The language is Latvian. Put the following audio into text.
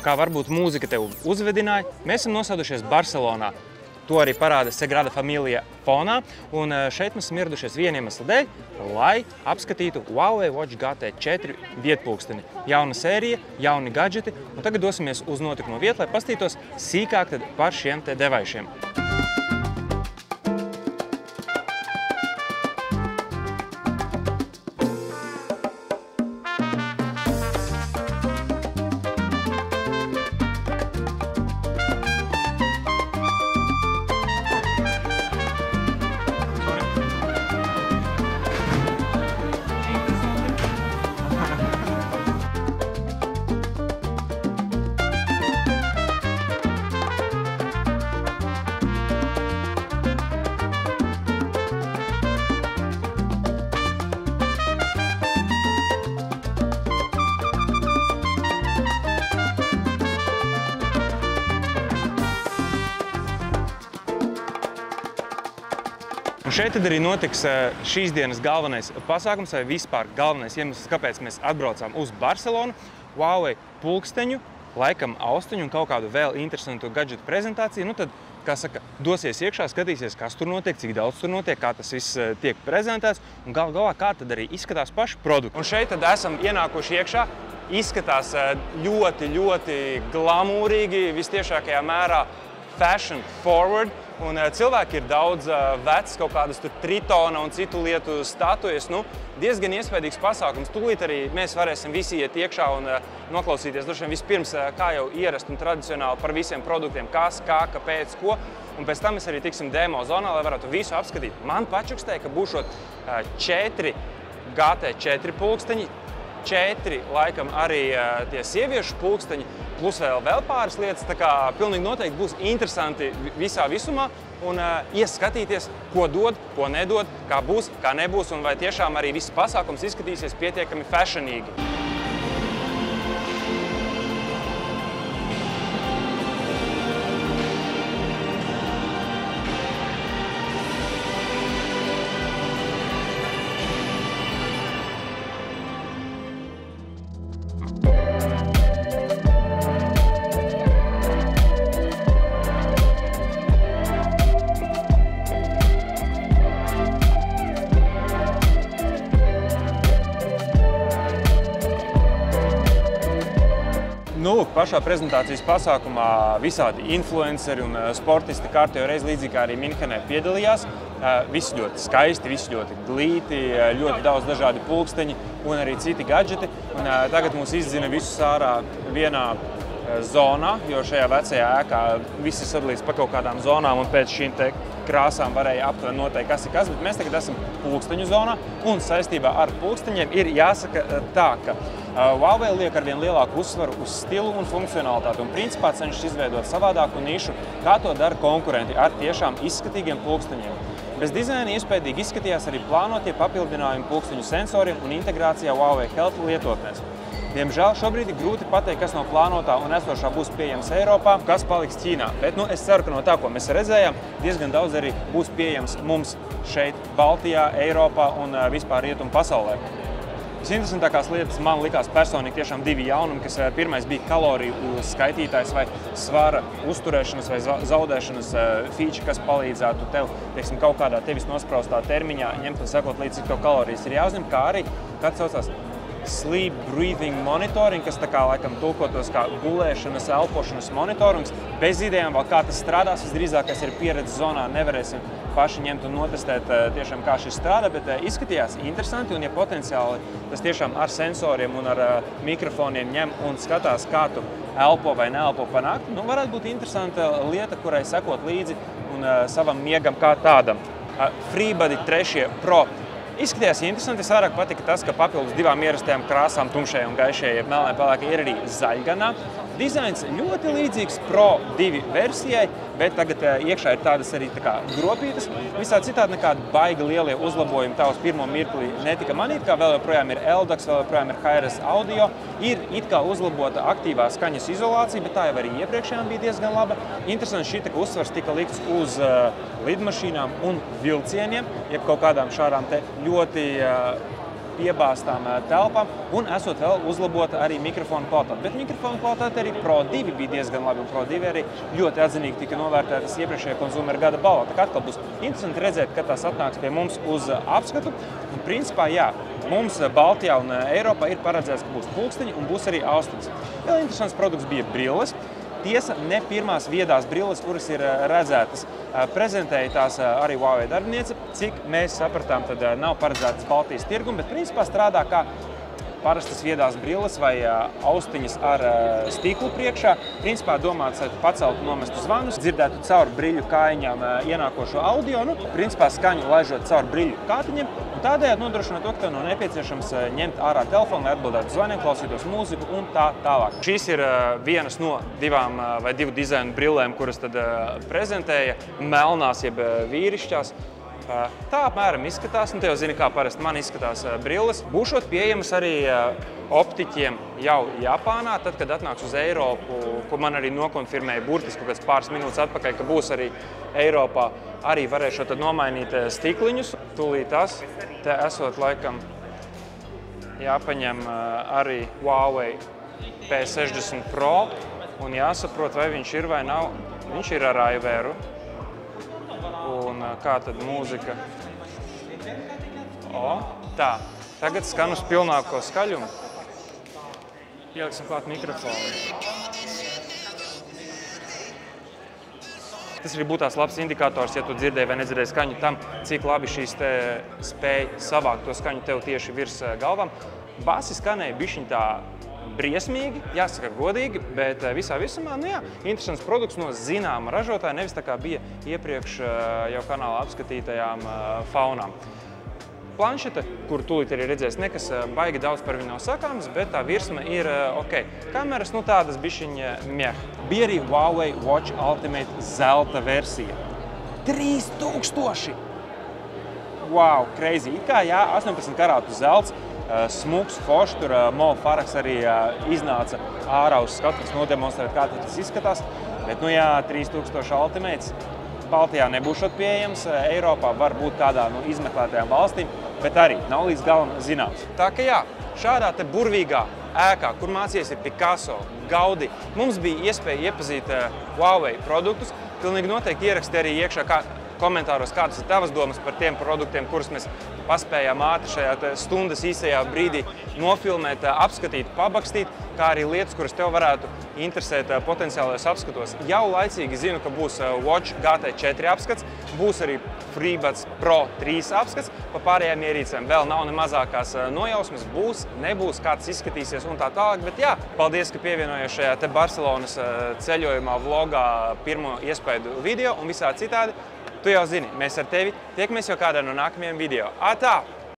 Kā varbūt mūzika tev uzvedināja, mēs esam nosaudušies Barcelonā. To arī parāda Sagrada Familija fonā. Un šeit mēs esam ieradušies viena iemesla dēļ, lai apskatītu Huawei Watch GT4 vietpulksteni. Jauna sērija, jauni gadžeti. Un tagad dosimies uz notikumu vietu, lai pastītos sīkāk par šiem te devaišiem. Un šeit tad arī notiks šīs dienas galvenais pasākums vai vispār galvenais iemesls, kāpēc mēs atbraucām uz Barcelonu. Huawei pulksteņu, laikam austiņu un kaut kādu vēl interesantu gadžetu prezentāciju. Nu tad, kā saka, dosies iekšā, skatīsies, kas tur notiek, cik daudz tur notiek, kā tas viss tiek prezentēts un galvā, kā tad arī izskatās paši produkti. Un šeit tad esam ienākuši iekšā. Izskatās ļoti, ļoti glamūrīgi, vistiešākajā mērā fashion forward. Un cilvēki ir daudz veci, kaut kādas tur Tritona un citu lietu statujas. Nu, diezgan iespaidīgs pasākums. Tūlīt arī mēs varēsim visi iet iekšā un noklausīties droši vien vispirms, kā jau ierast un tradicionāli par visiem produktiem, kas, kā, kāpēc, ko. Un pēc tam mēs arī tiksim demo zonā, lai varētu visu apskatīt. Man pačukstēja, ka būšot 4 GT4 pulksteņi, 4 laikam arī tie sieviešu pulksteņi, plus vēl pāris lietas, tā kā pilnīgi noteikti būs interesanti visā visumā un ieskatīties, ko dod, ko nedod, kā būs, kā nebūs un vai tiešām arī viss pasākums izskatīsies pietiekami fashionīgi. Nu, lūk, pašā prezentācijas pasākumā visādi influenceri un sportisti kārtējo reizi līdzīgi kā arī Minhenē piedalījās. Visi ļoti skaisti, visi ļoti glīti, ļoti daudz dažādi pulksteņi un arī citi gadžeti. Un tagad mūs izdzina visus ārā vienā zonā, jo šajā vecajā ēkā visi sadalīts pa kaut kādām zonām un pēc šīm te krāsām varēja aptuveni noteikt, kas ir kas, bet mēs tagad esam pulksteņu zonā un saistībā ar pulksteņiem ir jāsaka tā, ka Huawei liek arvien lielāku uzsvaru uz stilu un funkcionalitāti un principā cenšas izveidot savādāku nišu, kā to dara konkurenti ar tiešām izskatīgiem pulksteņiem. Bez dizaina iespējīgi izskatījās arī plānotie papildinājumi pulksteņu sensoriem un integrācijā Huawei Health lietotnēs. Diemžēl šobrīd ir grūti pateikt, kas no plānotā un esošā būs pieejams Eiropā, kas paliks Ķīnā. Bet es ceru, ka no tā, ko mēs redzējām, diezgan daudz arī būs pieejams mums šeit, Baltijā, Eiropā un vispār rietumu pasaulē. Visinteresantākās lietas man likās personīgi tiešām divi jaunumi, kas pirmais bija kaloriju skaitītājs vai svara uzturēšanas vai zaudēšanas feature, kas palīdzētu tev, teiksim, kaut kādā tevis nospraustā termiņā ņemt un sekot līdz, cik tev kalorijas ir jāuzņem, kā arī, kāds saucās Sleep Breathing Monitoring, kas tā kā laikam tulkotos kā gulēšanas, elpošanas monitorings. Bez idejām vēl kā tas strādās, visdrīzākais ir pieredzes zonā, nevarēsim paši ņemt un notestēt tiešām kā šis strādā, bet izskatījās interesanti un ja potenciāli tas tiešām ar sensoriem un ar mikrofoniem ņem un skatās, kā tu elpo vai neelpo pa nakti, nu varētu būt interesanta lieta, kurai sekot līdzi un savam miegam kā tādam. FreeBuddy 3 Pro Izskatījās interesanti. Es vairāk patika tas, ka papildus divām ierastajām krāsām, tumšajai un gaišajai, melnai, pelēkai, ir arī zaļganā. Dizains ļoti līdzīgs Pro 2 versijai, bet tagad iekšā ir tādas arī tā kā gropītas. Visā citādi nekādi baigi lielie uzlabojumi tā uz pirmo mirkli netika manīt, kā vēl joprojām ir LDAX, vēl joprojām ir HRS audio. Ir it kā uzlabota aktīvā skaņas izolācija, bet tā jau arī iepriekšējām bija diezgan laba. Interesanti šī uzsvars tika likts uz lidmašīnām un vilcieniem, jeb kaut kādām šādām te ļoti piebāstām telpām, un esot vēl uzlabota arī mikrofonu kvalitāte. Bet mikrofonu kvalitāte arī Pro 2 bija diezgan labi, un Pro 2 arī ļoti atzinīgi tika novērtētas iepriekšējā konzumera gada balvā. Tā kā atkal būs interesanti redzēt, kad tās atnāks pie mums uz apskatu. Un principā, jā, mums Baltijā un Eiropā ir paredzēts, ka būs pulksteņi un būs arī austiņas. Vēl interesants produkts bija brilles. Tiesa, ne pirmās viedās brilles, kuras ir redzētas. Prezentēja tās arī Huawei darbiniece. Cik mēs sapratām, tad nav paredzētas Baltijas tirgum, bet principā strādā kā parastas viedās brilles vai austiņas ar stiklu priekšā. Principā domāts, lai paceltu nomestu zvanus, dzirdētu caur briļu kājiņām ienākošo audio, principā skaņu laižot caur briļu kātiņiem, un tādējādi nodrošināt to, ka tev nav nepieciešams ņemt ārā telefonu, lai atbildētu zvaniem, klausītos mūziku un tā tālāk. Šīs ir vienas no divām vai divu dizainu brillēm, kuras tad prezentēja melnās jeb vīrišķās. Tā apmēram izskatās, un te jau zini, kā parasti man izskatās brilles. Būšot pieejamas arī optiķiem jau Japānā, tad, kad atnāks uz Eiropu, ko man arī nokonfirmēja burtiski pēc pāris minūtes atpakaļ, ka būs arī Eiropā, arī varēšot tad nomainīt stikliņus. Tūlīt tas, te esot laikam jāpaņem arī Huawei P60 Pro, un jāsaprot, vai viņš ir vai nav. Viņš ir ar iVeru. Un kā tad mūzika? Tā, tagad skan uz pilnāko skaļumu. Ieliksim klāt mikrofonu. Tas arī būtās labs indikators, ja tu dzirdēji vai nedzirdēji skaņu tam, cik labi šīs te spēja savākt to skaņu tev tieši virs galvām. Basi skanēja bišķiņ tā briesmīgi, jāsaka godīgi, bet visā visumā, interesants produkts no zināma ražotāja, nevis tā kā bija iepriekš jau kanālā apskatītajām faunām. Planšete, kur tūlīt arī redzēs, nekas baigi daudz par viņu nav sakāms, bet tā virsma ir ok. Kameras, tādas bišķiņa mjeh. Bija arī Huawei Watch Ultimate zelta versija. 3000! Wow, crazy! It kā, jā, 18 karātu zelts, smuks, foršs, tur Mo Faraks arī iznāca ārā uz skatuves nodemonstrēt, kā tas izskatās. Bet, 3000 Ultimates Baltijā nebūšot pieejams, Eiropā var būt tādā izmeklētajām valstīm, bet arī nav līdz galam zināms. Tā ka jā, šādā te burvīgā ēkā, kur mācījies ir Picasso, Gaudi, mums bija iespēja iepazīt Huawei produktus. Pilnīgi noteikti ieraksti arī iekšā komentāros, kādas ir tavas domas par tiem produktiem, kurus mēs paspējām ātri šajā stundas īsajā brīdī nofilmēt, apskatīt, pabakstīt, kā arī lietas, kuras tev varētu interesēt potenciālajos apskatos. Jau laicīgi zinu, ka būs Watch GT4 apskats, būs arī FreeBuds Pro 3 apskats, pa pārējām ierīcēm vēl nav ne mazākās nojausmas, būs, nebūs, kāds izskatīsies un tā tālāk, bet jā, paldies, ka pievienojies šajā te Barcelonas ceļojumā vlogā pirmo iespaidu video un visā citādi. Tu jau zini, mēs ar tevi tiekamies jau kādā no nākamajiem video. Atā!